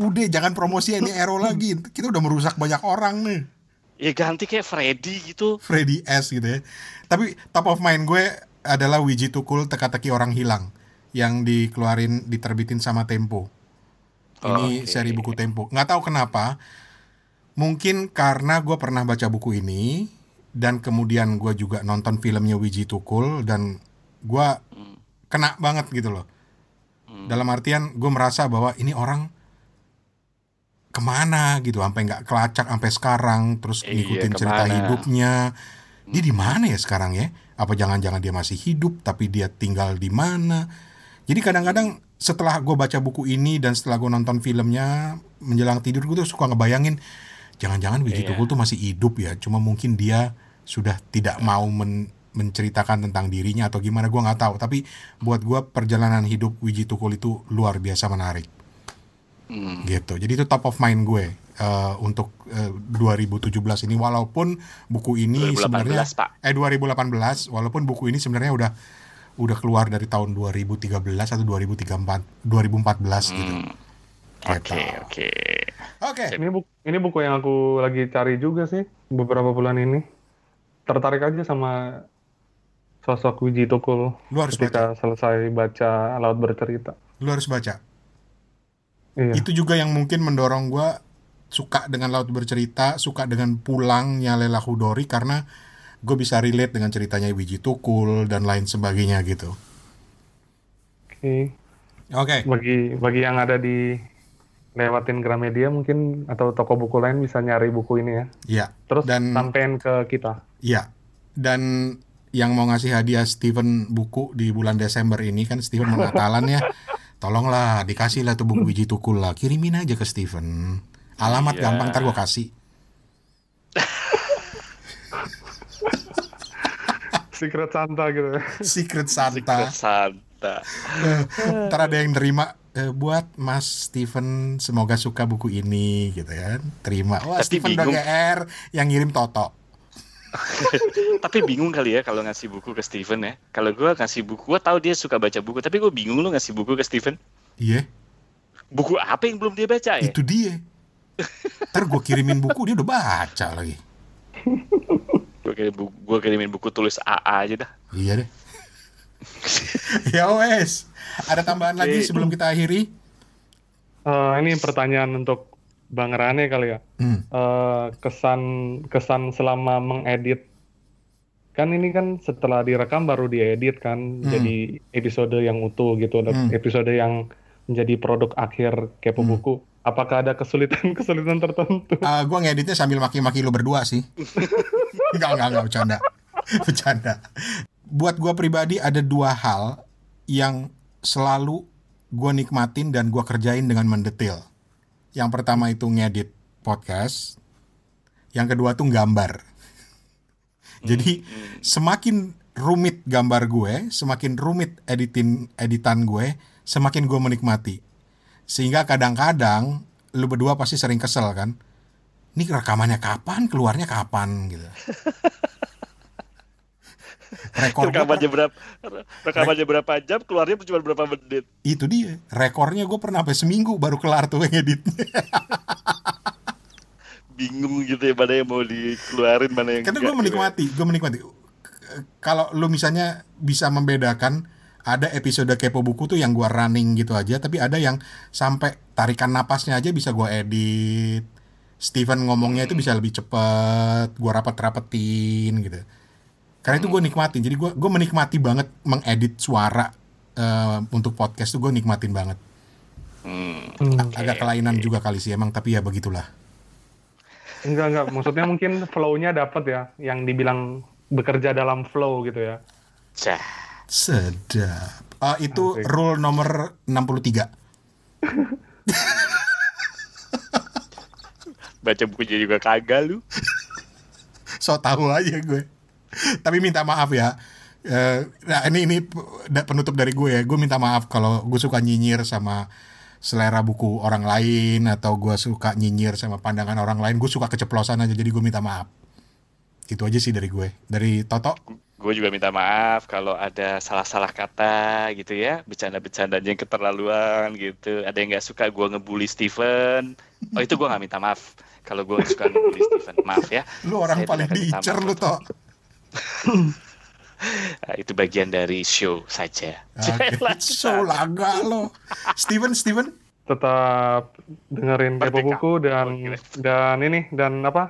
Udah jangan promosi ini Ero lagi. Kita udah merusak banyak orang nih. Ya ganti kayak Freddy gitu. Freddy S gitu ya. Tapi top of mind gue adalah Wiji Tukul Teka-teki Orang Hilang yang diterbitin sama Tempo. Ini seri buku Tempo. Nggak tahu kenapa. Mungkin karena gue pernah baca buku ini dan kemudian gue juga nonton filmnya Wiji Tukul dan gue kena banget gitu loh. Dalam artian gue merasa bahwa ini orang kemana gitu, sampai nggak kelacak sampai sekarang, terus ngikutin cerita hidupnya. Dia di mana ya sekarang ya? Apa jangan-jangan dia masih hidup tapi dia tinggal di mana? Jadi kadang-kadang setelah gue baca buku ini dan setelah gue nonton filmnya menjelang tidur, gue tuh suka ngebayangin jangan-jangan Wiji Tukul tuh masih hidup ya. Cuma mungkin dia sudah tidak mau menceritakan tentang dirinya atau gimana, gue nggak tahu. Tapi buat gue perjalanan hidup Wiji Tukul itu luar biasa menarik. Gitu. Jadi itu top of mind gue untuk 2017 ini, walaupun buku ini 2018, sebenarnya Pak. 2018, walaupun buku ini sebenarnya udah keluar dari tahun 2013 atau 2014 gitu. Oke. Ini buku yang aku lagi cari juga sih beberapa bulan ini. Tertarik aja sama sosok Wiji Tukul ketika selesai baca Laut Bercerita. Lu harus baca. Iya. Itu juga yang mungkin mendorong gue suka dengan Laut Bercerita, suka dengan Pulangnya Lela Chudori, karena gue bisa relate dengan ceritanya Wiji Tukul dan lain sebagainya gitu. Oke. Bagi yang ada di lewatin Gramedia mungkin atau toko buku lain bisa nyari buku ini ya. Iya. Terus sampein ke kita. Iya. Dan yang mau ngasih hadiah Steven buku di bulan Desember ini, kan Steven mau Natalan ya. Tolonglah dikasih lah tuh buku Wiji Tukul lah. Kirimin aja ke Steven. Alamat gampang, ntar gue kasih. Secret Santa gitu. Secret Santa. Ntar ada yang nerima, buat Mas Steven, semoga suka buku ini gitu kan. Terima. Wah, Steven udah GR, yang ngirim Toto. Tapi bingung kali ya kalau ngasih buku ke Steven ya. Kalau gue ngasih buku, gue tahu dia suka baca buku, tapi gue bingung lu ngasih buku ke Steven. Iya. Buku apa yang belum dia baca ya? Itu dia. Ntar gue kirimin buku, dia udah baca lagi. Gue kirimin buku tulis AA aja dah. Iya deh. Ya wes. Ada tambahan lagi sebelum kita akhiri? Ini pertanyaan untuk Bang Rane kali ya. Kesan selama mengedit. Kan ini kan setelah direkam baru diedit kan, jadi episode yang utuh gitu, episode yang menjadi produk akhir Kepo Buku. Apakah ada kesulitan tertentu? Gue ngeditnya sambil maki-maki lu berdua sih. Enggak, bercanda. Buat gue pribadi ada dua hal yang selalu gue nikmatin dan gue kerjain dengan mendetail. Yang pertama itu ngedit podcast. Yang kedua tuh gambar. Jadi semakin rumit gambar gue, semakin rumit editan gue, semakin gue menikmati. Sehingga kadang-kadang lu berdua pasti sering kesel kan. Ini rekamannya kapan, keluarnya kapan gitu. Rekamannya berapa jam, keluarnya cuma berapa menit. Itu dia. Rekornya gue pernah sampai seminggu baru kelar tuh ngeditnya. Bingung gitu ya, mana yang mau dikeluarin, mana yang karena gue menikmati. Kalau lu misalnya bisa membedakan, ada episode Kepo Buku tuh yang gue running gitu aja, tapi ada yang sampai tarikan napasnya aja bisa gue edit. Steven ngomongnya itu bisa lebih cepet, gue rapet-rapetin gitu. Karena itu gue nikmatin. Jadi gue menikmati banget mengedit suara untuk podcast tuh, gue nikmatin banget. Agak kelainan juga kali sih emang, tapi ya begitulah. Enggak. Maksudnya mungkin flow-nya dapet ya, yang dibilang bekerja dalam flow gitu ya. Sedap. Itu asik. Rule nomor 63. Baca bukunya juga kagak lu. So tahu aja gue. Tapi minta maaf ya. Nah ini penutup dari gue ya. Gue minta maaf kalau gue suka nyinyir sama selera buku orang lain, atau gue suka nyinyir sama pandangan orang lain. Gue suka keceplosan aja, jadi gue minta maaf. Itu aja sih dari gue. Dari Toto? Gue juga minta maaf kalau ada salah-salah kata gitu ya, bercanda-bercandanya yang keterlaluan gitu. Ada yang nggak suka gue ngebully Steven. Oh itu gue nggak minta maaf kalau gue nggak suka ngebully Steven. Maaf ya. Lu orang paling diincer lu Toh. Nah, itu bagian dari show saja. Show laga lo. Steven tetap dengerin Kepo Buku dan apa?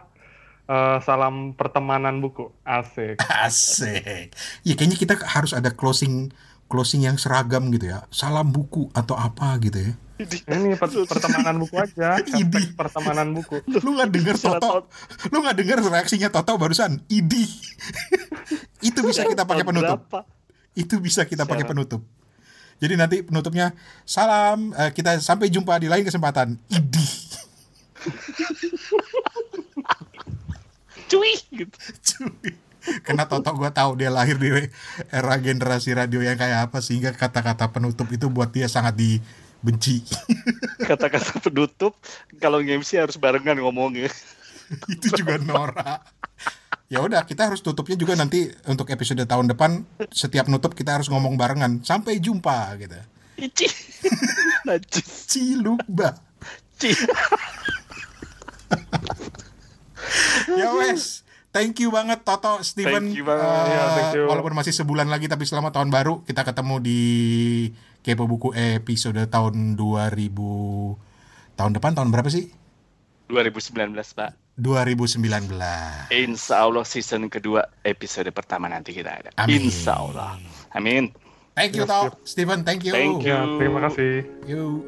Salam pertemanan buku. Asik. Ya kayaknya kita harus ada closing closing yang seragam gitu ya. Salam buku atau apa gitu ya. Ini pertemanan buku aja. Hashtag pertemanan buku. Lu nggak dengar Toto? Lu nggak dengar reaksinya Toto barusan? Idi. Itu bisa kita pakai penutup. Itu bisa kita pakai penutup. Jadi nanti penutupnya salam, kita sampai jumpa di lain kesempatan. Idi. Cuy gitu. Cuy. Karena Toto gue tahu dia lahir di era generasi radio yang kayak apa, sehingga kata-kata penutup itu buat dia sangat dibenci. Kata-kata penutup kalau nge-MC harus barengan ngomongnya. Itu juga norak. Ya udah, kita harus tutupnya juga nanti untuk episode tahun depan. Setiap nutup kita harus ngomong barengan. Sampai jumpa gitu. Ici. Najis. Cilukba. Ya wes. Thank you banget Toto, Steven. Thank you banget. Thank you. Walaupun masih sebulan lagi, tapi selamat tahun baru. Kita ketemu di Kepo Buku episode tahun 2000. Tahun depan tahun berapa sih? 2019, Pak. 2019. Insya Allah season kedua episode pertama nanti kita ada. Amin. Insya Allah. Amin. Thank you Toto, Steven. Thank you. Thank you. Ya, terima kasih. You.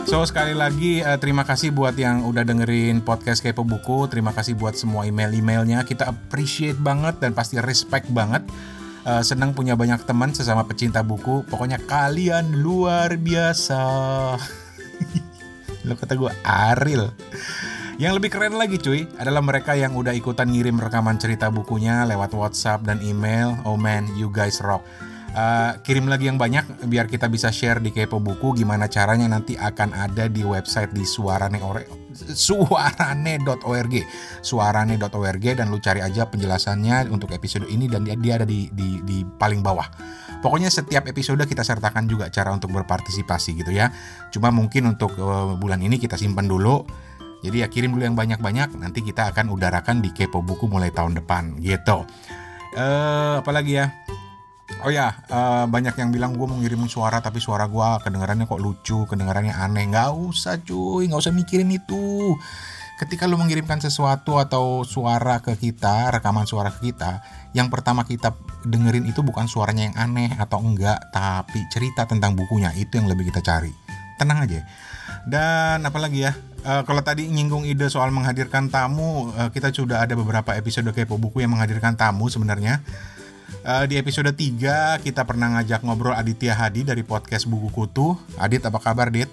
So sekali lagi terima kasih buat yang udah dengerin podcast Kepo Buku. Terima kasih buat semua email-emailnya. Kita appreciate banget dan pasti respect banget. Senang punya banyak teman sesama pecinta buku. Pokoknya kalian luar biasa. Lo kata gue Ariel. Yang lebih keren lagi cuy adalah mereka yang udah ikutan ngirim rekaman cerita bukunya lewat WhatsApp dan email. Oh man, you guys rock. Kirim lagi yang banyak biar kita bisa share di Kepo Buku. Gimana caranya nanti akan ada di website di suarane.org dan lu cari aja penjelasannya untuk episode ini dan dia ada di paling bawah. Pokoknya setiap episode kita sertakan juga cara untuk berpartisipasi gitu ya. Cuma mungkin untuk bulan ini kita simpan dulu. Jadi ya kirim dulu yang banyak-banyak, nanti kita akan udarakan di Kepo Buku mulai tahun depan gitu. Apalagi ya? Oh ya, banyak yang bilang gue mau ngirimin suara tapi suara gue kedengarannya kok lucu, kedengarannya aneh. Nggak usah cuy, nggak usah mikirin itu. Ketika lu mengirimkan sesuatu atau suara ke kita, rekaman suara ke kita, yang pertama kita dengerin itu bukan suaranya yang aneh atau enggak, tapi cerita tentang bukunya. Itu yang lebih kita cari. Tenang aja. Dan apalagi ya, kalau tadi nyinggung ide soal menghadirkan tamu, kita sudah ada beberapa episode Kepo Buku yang menghadirkan tamu sebenarnya. Di episode 3 kita pernah ngajak ngobrol Aditya Hadi dari podcast Buku Kutu. Adit, apa kabar Dit?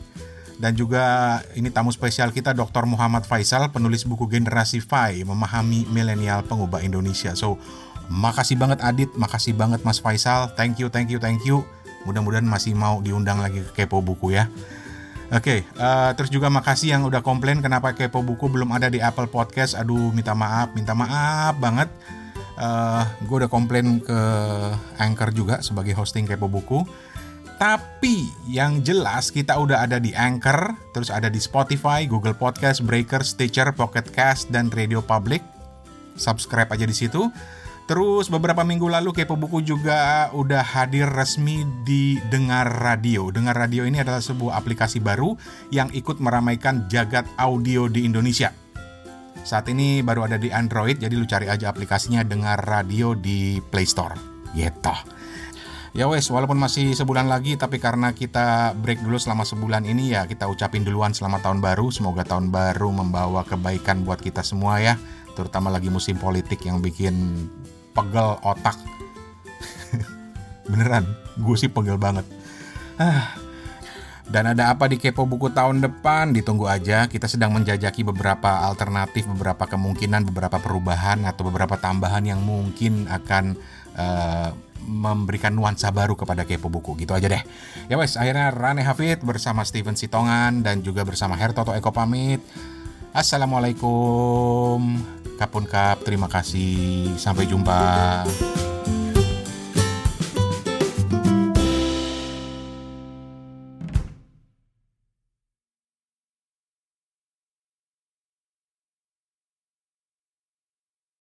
Dan juga ini tamu spesial kita Dr. Muhammad Faisal, penulis buku Generasi Fi, Memahami Milenial Pengubah Indonesia. So, makasih banget Adit, makasih banget Mas Faisal. Thank you. Mudah-mudahan masih mau diundang lagi ke Kepo Buku ya. Oke, terus juga makasih yang udah komplain kenapa Kepo Buku belum ada di Apple Podcast. Aduh, minta maaf banget. Gue udah komplain ke Anchor juga sebagai hosting Kepo Buku. Tapi yang jelas kita udah ada di Anchor, terus ada di Spotify, Google Podcast, Breaker, Stitcher, Pocket Cast, dan Radio Public. Subscribe aja di situ. Terus beberapa minggu lalu Kepo Buku juga udah hadir resmi di Dengar Radio. Dengar Radio ini adalah sebuah aplikasi baru yang ikut meramaikan jagat audio di Indonesia. Saat ini baru ada di Android, jadi lu cari aja aplikasinya Dengar Radio di Play Store. Gitu. Ya wes, walaupun masih sebulan lagi, tapi karena kita break dulu selama sebulan ini ya, kita ucapin duluan selamat tahun baru. Semoga tahun baru membawa kebaikan buat kita semua ya. Terutama lagi musim politik yang bikin pegel otak. Beneran, gue sih pegel banget. Dan ada apa di Kepo Buku tahun depan? Ditunggu aja, kita sedang menjajaki beberapa alternatif, beberapa kemungkinan, beberapa perubahan atau beberapa tambahan yang mungkin akan memberikan nuansa baru kepada Kepo Buku. Gitu aja deh. Ya wes, akhirnya Rane Hafid bersama Steven Sitongan dan juga bersama Hertoto Eko pamit. Assalamualaikum. Kapun kap, terima kasih. Sampai jumpa.